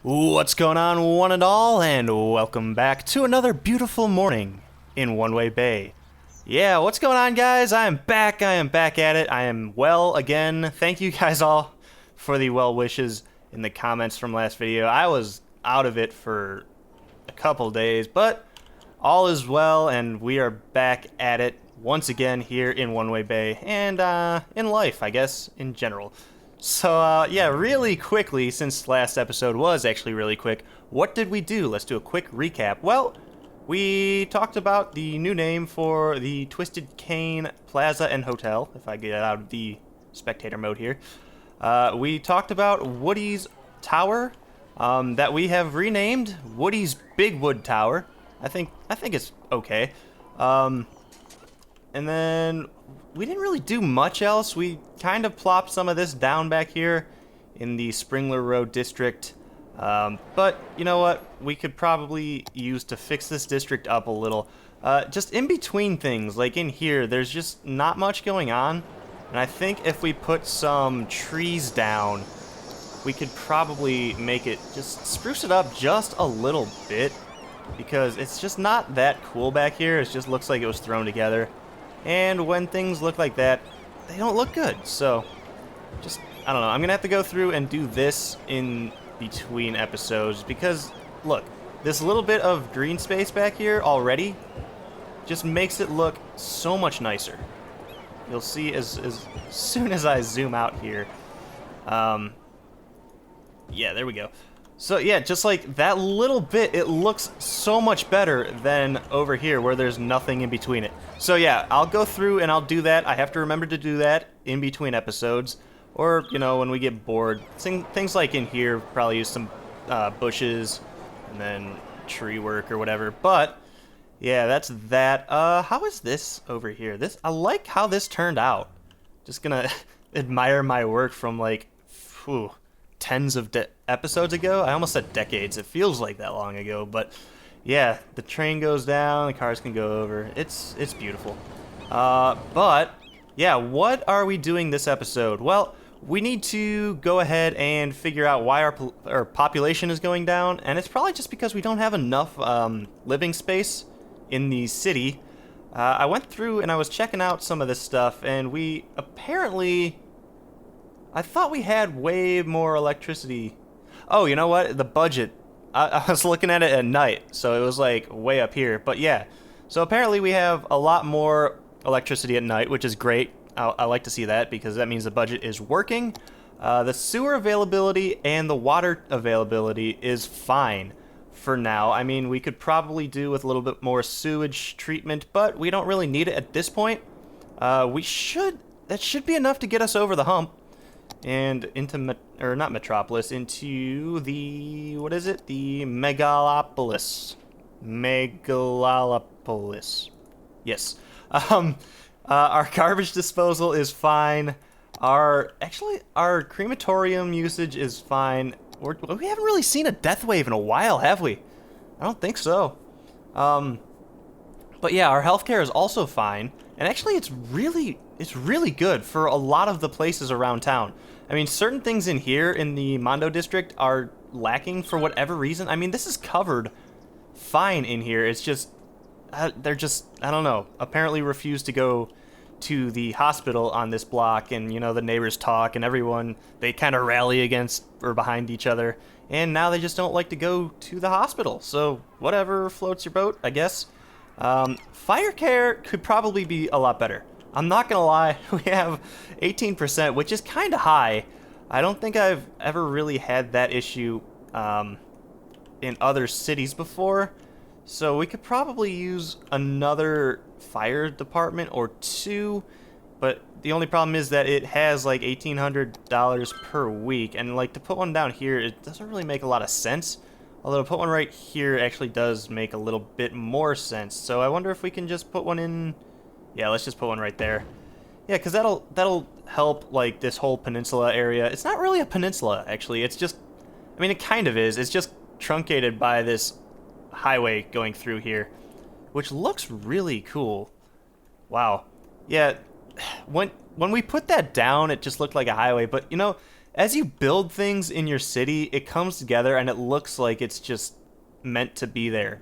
What's going on, one and all, and welcome back to another beautiful morning in One Way Bay. Yeah, what's going on, guys? I am back at it. I am well again. Thank you guys all for the well wishes in the comments from last video. I was out of it for a couple days, but all is well, and we are back at it once again here in One Way Bay, and in life, I guess, in general. So, yeah, really quickly, since last episode was actually really quick, what did we do? Let's do a quick recap. Well, we talked about the new name for the Twisted Cane Plaza and Hotel, if I get out of the spectator mode here. We talked about Woody's Tower, that we have renamed Woody's Big Wood Tower. I think it's okay. And then we didn't really do much else. We kind of plopped some of this down back here in the Springler Road district. But you know what? We could probably use to fix this district up a little. Just in between things, like in here, there's just not much going on. And I think if we put some trees down, we could probably make it, just spruce it up just a little bit. Because it's just not that cool back here. It just looks like it was thrown together. And when things look like that, they don't look good. So, just, I don't know. I'm going to have to go through and do this in between episodes. Because, look, this little bit of green space back here already just makes it look so much nicer. You'll see as soon as I zoom out here. Yeah, there we go. So yeah, just like that little bit, it looks so much better than over here where there's nothing in between it. So yeah, I'll go through and I'll do that. I have to remember to do that in between episodes. Or, you know, when we get bored. Things like in here, probably use some bushes and then tree work or whatever. But yeah, that's that. How is this over here? I like how this turned out. Just gonna admire my work from like, whew, tens of episodes ago. I almost said decades. It feels like that long ago, but yeah, the train goes down, the cars can go over. It's beautiful. But yeah, what are we doing this episode? Well, we need to go ahead and figure out why our population is going down, and it's probably just because we don't have enough living space in the city. I went through and I was checking out some of this stuff, and we apparently, I thought we had way more electricity. Oh, you know what? The budget. I was looking at it at night, so it was like way up here. But yeah, so apparently we have a lot more electricity at night, which is great. I like to see that because that means the budget is working. The sewer availability and the water availability is fine for now. I mean, we could probably do with a little bit more sewage treatment, but we don't really need it at this point. That should be enough to get us over the hump. And into, not Metropolis, into the, what is it? The Megalopolis. Megalopolis. Yes. Our garbage disposal is fine. Our crematorium usage is fine. We haven't really seen a death wave in a while, have we? I don't think so. But yeah, our healthcare is also fine. And actually, it's really good for a lot of the places around town. I mean, certain things in here in the Mondo district are lacking for whatever reason. I mean, this is covered fine in here. It's just, they're just, I don't know, apparently refuse to go to the hospital on this block. And, you know, the neighbors talk and everyone, they kind of rally against or behind each other. And now they just don't like to go to the hospital. So whatever floats your boat, I guess. Fire care could probably be a lot better. I'm not gonna lie, we have 18%, which is kind of high. I don't think I've ever really had that issue in other cities before. So we could probably use another fire department or two. But the only problem is that it has like $1,800 per week. And like to put one down here, it doesn't really make a lot of sense. Although to put one right here actually does make a little bit more sense. So I wonder if we can just put one in. Yeah, let's just put one right there. Yeah, because that'll help like this whole peninsula area. It's not really a peninsula, actually. It's just, I mean, it kind of is. It's just truncated by this highway going through here, which looks really cool. Wow. Yeah, when we put that down, it just looked like a highway. But, you know, as you build things in your city, it comes together and it looks like it's just meant to be there.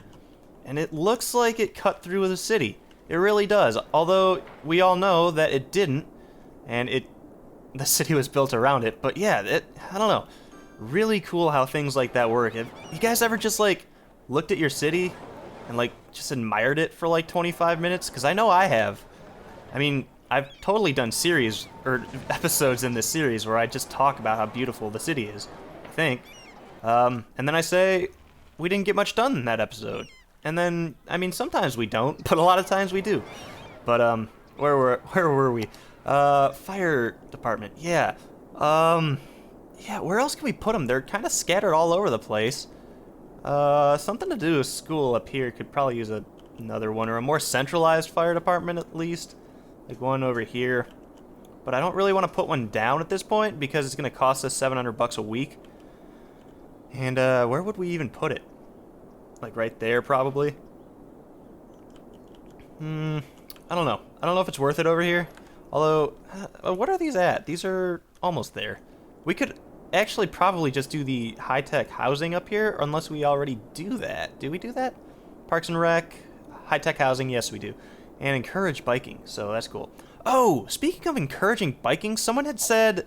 And it looks like it cut through the city. It really does. Although we all know that it didn't, and the city was built around it. But yeah, I don't know. Really cool how things like that work. Have you guys ever just like looked at your city and like just admired it for like 25 minutes? Because I know I have. I mean, I've totally done series or episodes in this series where I just talk about how beautiful the city is, I think. And then I say we didn't get much done in that episode. And then, I mean, sometimes we don't, but a lot of times we do. But where were we? Fire department. Yeah. Yeah. Where else can we put them? They're kind of scattered all over the place. Something to do with school up here could probably use another one, or a more centralized fire department at least. Like one over here. But I don't really want to put one down at this point because it's going to cost us $700 a week. And where would we even put it? Like right there, probably. I don't know. I don't know if it's worth it over here. Although, what are these at? These are almost there. We could actually probably just do the high-tech housing up here, unless we already do that. Do we do that? Parks and Rec, high-tech housing, yes we do. And encourage biking, so that's cool. Oh, speaking of encouraging biking, someone had said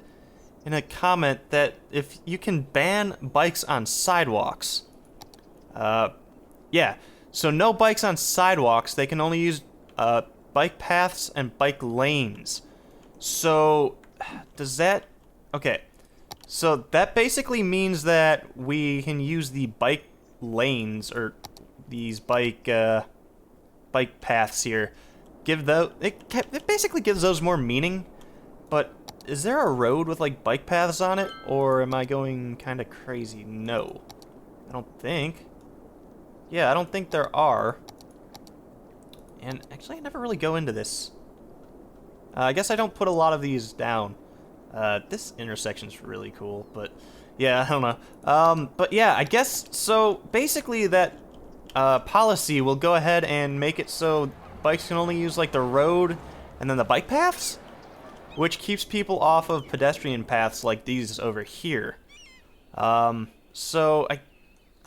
in a comment that if you can ban bikes on sidewalks. Yeah, so no bikes on sidewalks. They can only use bike paths and bike lanes. So, does that... Okay, so that basically means that we can use the bike lanes, or these bike paths here. It basically gives those more meaning, but is there a road with like bike paths on it, or am I going kind of crazy? No, I don't think. Yeah, I don't think there are. And actually, I never really go into this. I guess I don't put a lot of these down. This intersection's really cool, but yeah, I don't know. But yeah, I guess, so basically that policy will go ahead and make it so bikes can only use like the road and then the bike paths, which keeps people off of pedestrian paths like these over here. So I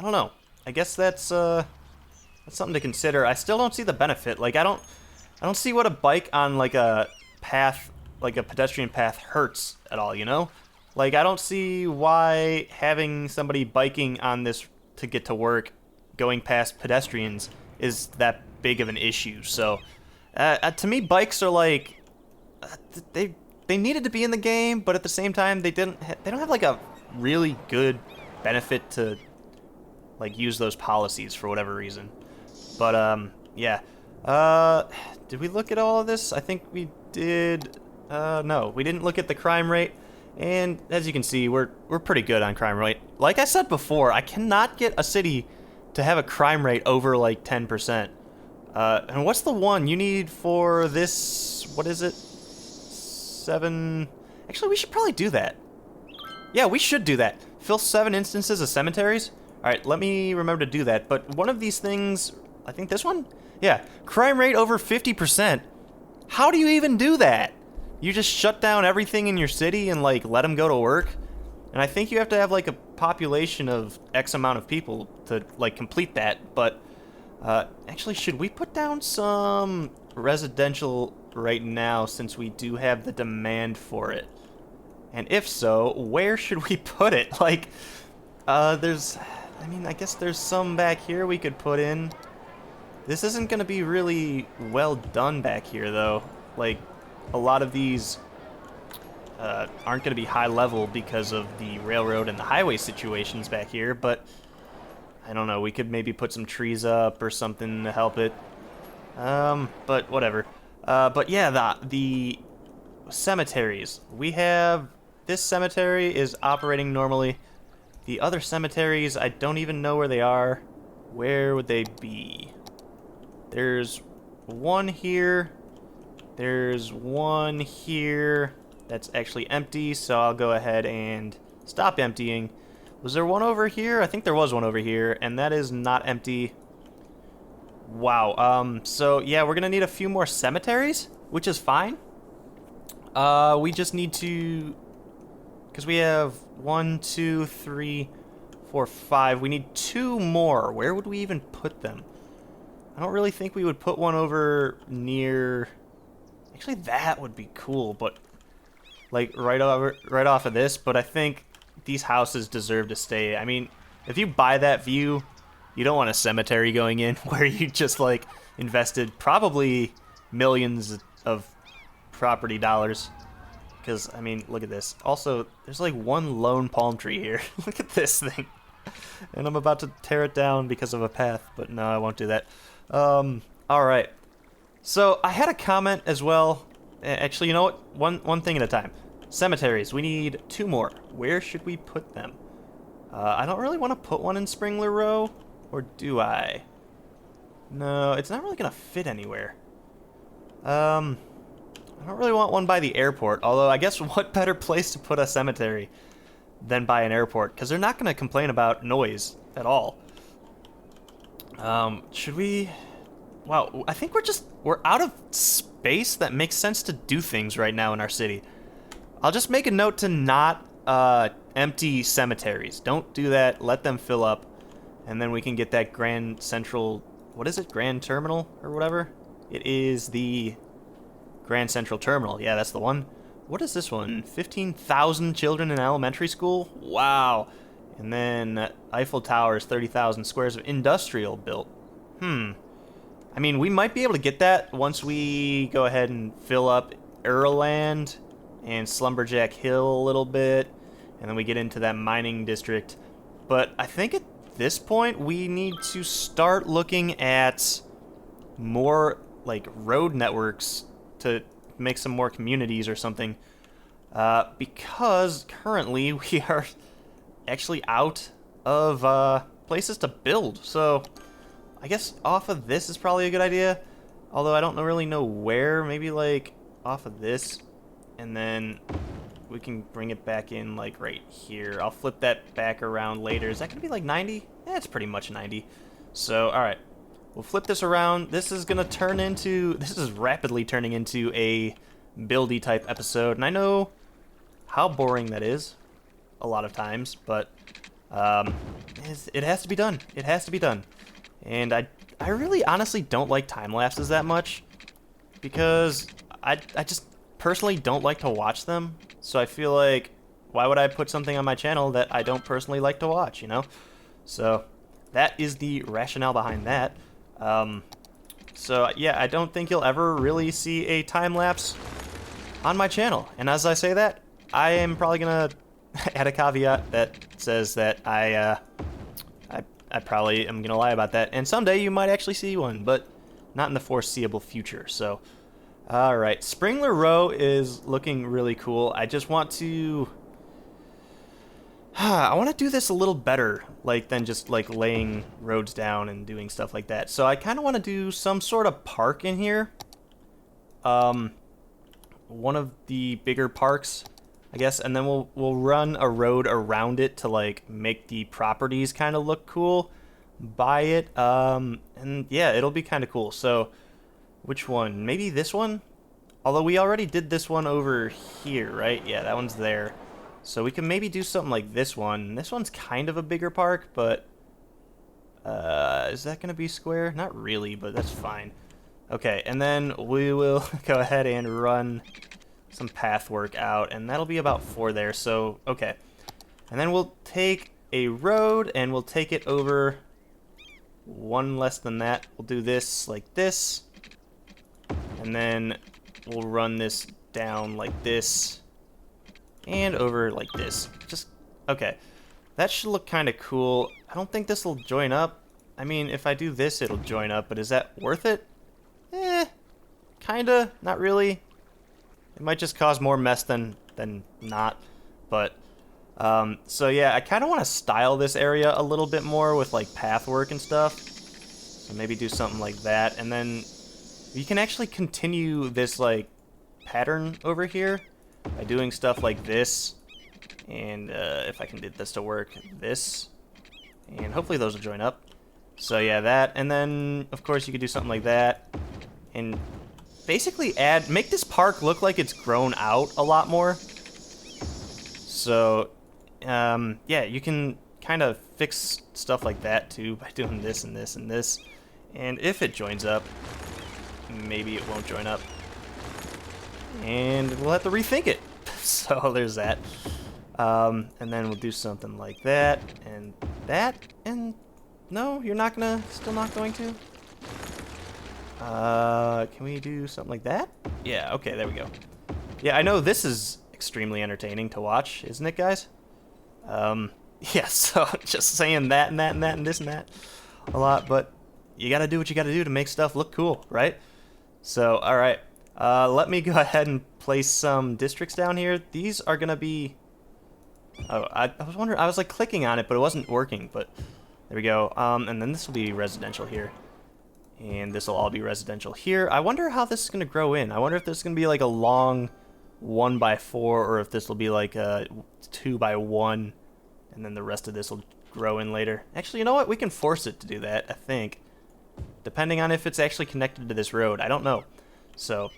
don't know. I guess that's something to consider. I still don't see the benefit. Like I don't see what a bike on like a path, like a pedestrian path, hurts at all, you know? Like I don't see why having somebody biking on this to get to work going past pedestrians is that big of an issue. So to me, bikes are like they needed to be in the game, but at the same time they don't have like a really good benefit to like use those policies for whatever reason. But yeah. Did we look at all of this? I think we did. No, we didn't look at the crime rate. And as you can see, we're pretty good on crime rate. Like I said before, I cannot get a city to have a crime rate over like 10%. And what's the one you need for this? What is it? 7. Actually, we should probably do that. Yeah, we should do that. Fill 7 instances of cemeteries. All right, let me remember to do that. But one of these things, I think this one? Yeah, crime rate over 50%. How do you even do that? You just shut down everything in your city and like let them go to work? And I think you have to have like a population of X amount of people to like complete that. But actually, should we put down some residential right now since we do have the demand for it? And if so, where should we put it? Like, I guess there's some back here we could put in. This isn't going to be really well done back here, though. Like, a lot of these aren't going to be high level because of the railroad and the highway situations back here, but I don't know, we could maybe put some trees up or something to help it. But whatever. But yeah, the cemeteries. We have, this cemetery is operating normally. The other cemeteries, I don't even know where they are. Where would they be? There's one here. There's one here that's actually empty, so I'll go ahead and stop emptying. Was there one over here? I think there was one over here, and that is not empty. Wow. So yeah, we're gonna need a few more cemeteries, which is fine. We just need to because we have 1, 2, 3, 4, 5. We need 2 more. Where would we even put them? I don't really think we would put one over near... Actually, that would be cool, but like right off of this. But I think these houses deserve to stay. I mean, if you buy that view, you don't want a cemetery going in where you just like invested probably millions of property dollars. Because, I mean, look at this. Also, there's like one lone palm tree here. Look at this thing. And I'm about to tear it down because of a path, but no, I won't do that. Alright. So, I had a comment as well. Actually, you know what? One thing at a time. Cemeteries. We need 2 more. Where should we put them? I don't really want to put one in Springler Row. Or do I? No, it's not really going to fit anywhere. I don't really want one by the airport, although I guess what better place to put a cemetery than by an airport, because they're not going to complain about noise at all. Should we... Wow, I think we're out of space that makes sense to do things right now in our city. I'll just make a note to not empty cemeteries. Don't do that, let them fill up, and then we can get that Grand Central... What is it? Grand Terminal or whatever? It is the... Grand Central Terminal. Yeah, that's the one. What is this one? 15,000 children in elementary school? Wow. And then Eiffel Towers, 30,000 squares of industrial built. I mean, we might be able to get that once we go ahead and fill up Earland and Slumberjack Hill a little bit. And then we get into that mining district. But I think at this point, we need to start looking at more, like, road networks to make some more communities or something, because currently we are actually out of places to build. So I guess off of this is probably a good idea, although I don't really know where. Maybe like off of this, and then we can bring it back in like right here. I'll flip that back around later. Is that gonna be like 90? It's pretty much 90. So all right, we'll flip this around. This is gonna turn into... This is rapidly turning into a buildy type episode, and I know how boring that is a lot of times, but it has to be done. It has to be done. And I really honestly don't like time lapses that much, because I just personally don't like to watch them. So I feel like, why would I put something on my channel that I don't personally like to watch, you know? So that is the rationale behind that. So yeah, I don't think you'll ever really see a time lapse on my channel. And as I say that, I am probably gonna add a caveat that says that I probably am gonna lie about that. And someday you might actually see one, but not in the foreseeable future. So, all right, Springler Row is looking really cool. I just want to... I want to do this a little better, like, than just, like, laying roads down and doing stuff like that. So I kind of want to do some sort of park in here. One of the bigger parks, I guess, and then we'll run a road around it to, like, make the properties kind of look cool by it. And, yeah, it'll be kind of cool. So, which one? Maybe this one? Although we already did this one over here, right? Yeah, that one's there. So we can maybe do something like this one. This one's kind of a bigger park, but is that going to be square? Not really, but that's fine. Okay, and then we will go ahead and run some path work out, and that'll be about 4 there. So, okay. And then we'll take a road, and we'll take it over 1 less than that. We'll do this like this, and then we'll run this down like this, and over like this. Just, okay. That should look kind of cool. I don't think this will join up. I mean, if I do this, it'll join up, but is that worth it? Kinda. Not really. It might just cause more mess than not. But, so yeah, I kind of want to style this area a little bit more with, like, path work and stuff. So maybe do something like that. And then you can actually continue this, like, pattern over here by doing stuff like this, and if I can get this to work, this, and hopefully those will join up. So yeah, that, and then of course you could do something like that, and basically make this park look like it's grown out a lot more. So, yeah, you can kind of fix stuff like that too by doing this and this and this. And if it joins up, maybe it won't join up. And we'll have to rethink it. So there's that. And then we'll do something like that, and no, you're not gonna, still not going to? Can we do something like that? Yeah, okay, there we go. Yeah, I know this is extremely entertaining to watch, isn't it, guys? Yeah, so just saying that and that and that and this and that a lot, but you gotta do what you gotta do to make stuff look cool, right? So, alright, let me go ahead and place some districts down here. These are gonna be... Oh, I was wondering, I was like clicking on it, but it wasn't working, but there we go. And then this will be residential here. And this will all be residential here. I wonder how this is going to grow in. I wonder if this is going to be like a long 1x4, or if this will be like a 2x1, and then the rest of this will grow in later. Actually, you know what? We can force it to do that, I think. Depending on if it's actually connected to this road. I don't know. So,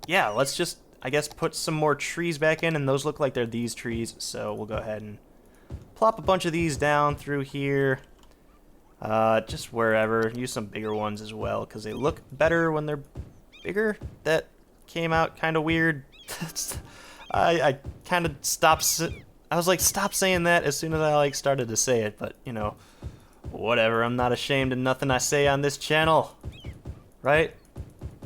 yeah, let's just, I guess, put some more trees back in, and those look like they're these trees, so we'll go ahead and plop a bunch of these down through here. Just wherever. Use some bigger ones as well, because they look better when they're bigger. That came out kind of weird. I kind of stopped... I was like, stop saying that as soon as I like started to say it, but, you know, whatever. I'm not ashamed of nothing I say on this channel. Right?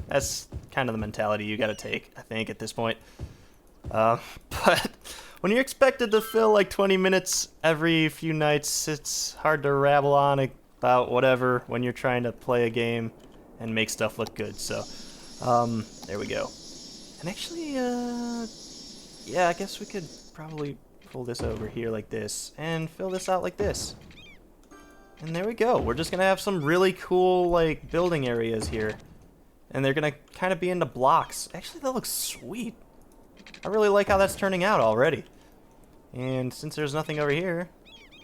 That's kind of the mentality you gotta take, I think, at this point. But when you're expected to fill like 20 minutes every few nights, it's hard to rabble on about whatever when you're trying to play a game and make stuff look good. So, there we go. And actually, yeah, I guess we could probably pull this over here like this and fill this out like this. And there we go. We're just gonna have some really cool like building areas here. And they're gonna kind of be into blocks. Actually, that looks sweet. I really like how that's turning out already. And since there's nothing over here,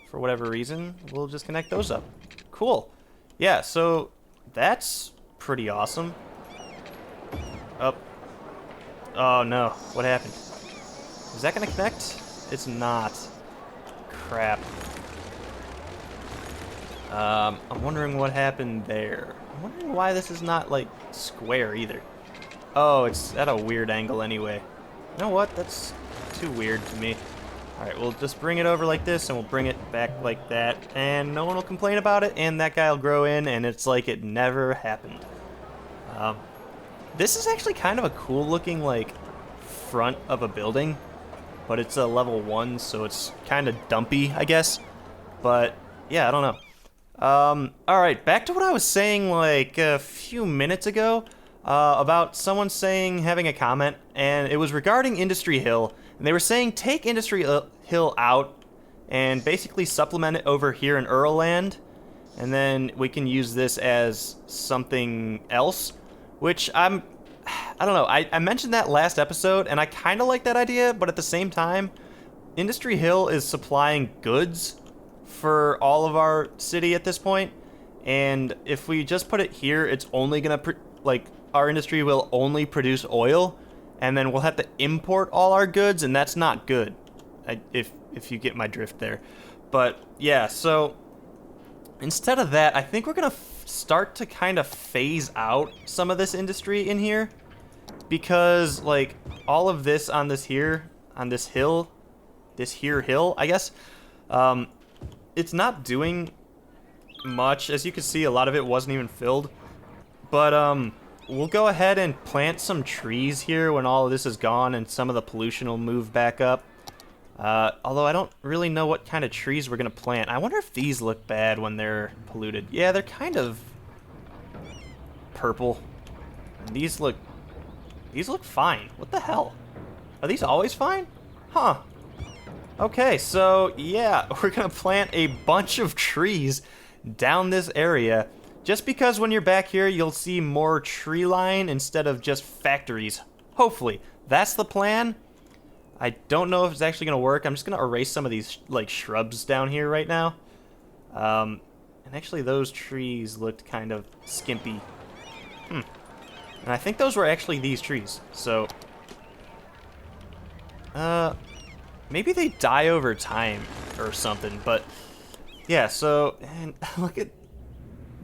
for whatever reason, we'll just connect those up. Cool. Yeah, so that's pretty awesome. Up. Oh no, what happened? Is that gonna connect? It's not. Crap. I'm wondering what happened there. I'm wondering why this is not, like, square either. Oh, it's at a weird angle anyway. You know what? That's too weird to me. Alright, we'll just bring it over like this, and we'll bring it back like that, and no one will complain about it, and that guy will grow in, and it's like it never happened. This is actually kind of a cool-looking, like, front of a building, but it's a level 1, so it's kind of dumpy, I guess. But, yeah, I don't know. Alright, back to what I was saying like a few minutes ago about someone saying, having a comment, and it was regarding Industry Hill, and they were saying take Industry Hill out and basically supplement it over here in Earlland, and then we can use this as something else, which I don't know, I mentioned that last episode, and I kind of like that idea, but at the same time, Industry Hill is supplying goods for all of our city at this point, and if we just put it here, it's only gonna like our industry will only produce oil, and then we'll have to import all our goods, and that's not good. If you get my drift there. But yeah, so instead of that, I think we're gonna start to kind of phase out some of this industry in here, because like all of this on this here, on this hill, hill, I guess, it's not doing much. As you can see, a lot of it wasn't even filled. But we'll go ahead and plant some trees here when all of this is gone and some of the pollution will move back up. Although I don't really know what kind of trees we're going to plant. I wonder if these look bad when they're polluted. Yeah, they're kind of purple. And these look fine. What the hell? Are these always fine? Huh. Okay, so yeah, we're gonna plant a bunch of trees down this area, just because when you're back here, you'll see more tree line instead of just factories. Hopefully. That's the plan. I don't know if it's actually gonna work. I'm just gonna erase some of these, like, shrubs down here right now. And actually, those trees looked kind of skimpy. And I think those were actually these trees, so... maybe they die over time or something, but yeah, so, and look at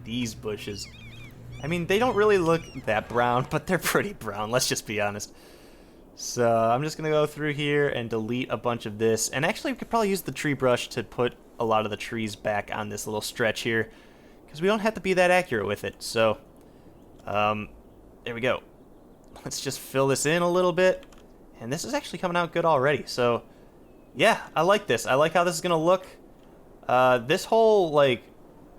these bushes. I mean, they don't really look that brown, but they're pretty brown, let's just be honest. So I'm just gonna go through here and delete a bunch of this, and actually we could probably use the tree brush to put a lot of the trees back on this little stretch here, because we don't have to be that accurate with it. So there we go. Let's just fill this in a little bit, and this is actually coming out good already. So yeah, I like this. I like how this is gonna look. This whole like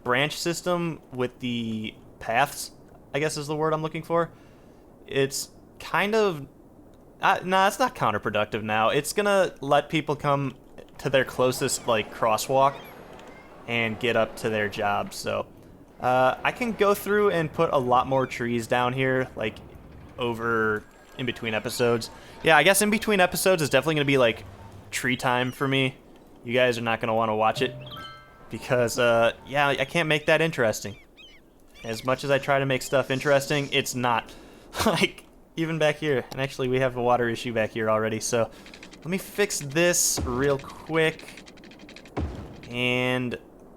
branch system with the paths, I guess is the word I'm looking for. It's kind of nah, it's not counterproductive now. It's gonna let people come to their closest like crosswalk and get up to their jobs. So I can go through and put a lot more trees down here, like over in between episodes. Yeah, I guess in between episodes is definitely gonna be like tree time for me. You guys are not gonna want to watch it because yeah, I can't make that interesting. As much as I try to make stuff interesting, it's not. Like even back here, and actually we have a water issue back here already, so let me fix this real quick, and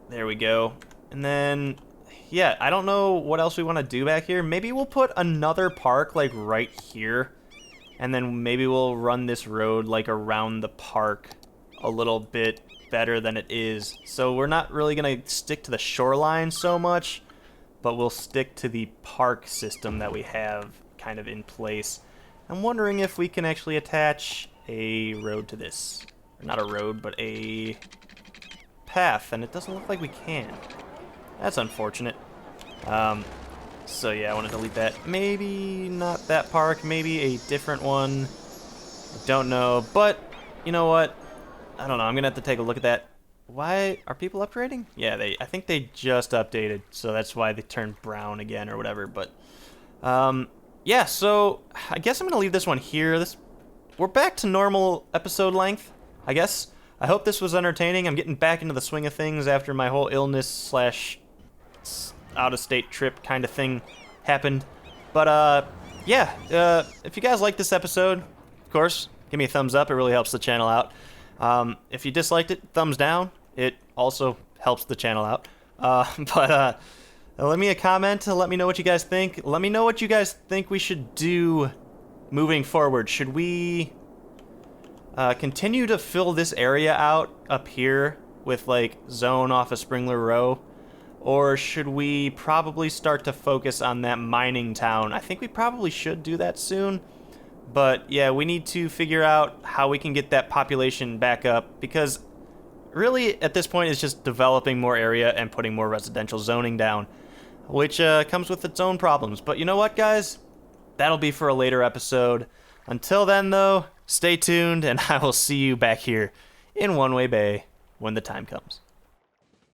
there we go. And then yeah, I don't know what else we want to do back here. Maybe we'll put another park like right here, and then maybe we'll run this road like around the park a little bit better than it is. So we're not really gonna stick to the shoreline so much, but we'll stick to the park system that we have kind of in place. I'm wondering if we can actually attach a road to this. Or not a road, but a path, and it doesn't look like we can. That's unfortunate. So yeah, I want to delete that. Maybe not that park, maybe a different one. I don't know, but you know what? I don't know, I'm gonna have to take a look at that. Why are people upgrading? Yeah, I think they just updated, so that's why they turned brown again or whatever. But yeah, so I guess I'm gonna leave this one here. We're back to normal episode length, I guess. I hope this was entertaining. I'm getting back into the swing of things after my whole illness slash out-of-state trip kind of thing happened. But yeah, if you guys like this episode, of course, give me a thumbs up. It really helps the channel out. If you disliked it, thumbs down. It also helps the channel out. But let me a comment. Let me know what you guys think. Let me know what you guys think we should do moving forward. Should we continue to fill this area out up here with like zone off of Springler Row? Or should we probably start to focus on that mining town? I think we probably should do that soon. But yeah, we need to figure out how we can get that population back up, because really at this point it's just developing more area and putting more residential zoning down, which comes with its own problems. But you know what, guys? That'll be for a later episode. Until then, though, stay tuned, and I will see you back here in One Way Bay when the time comes.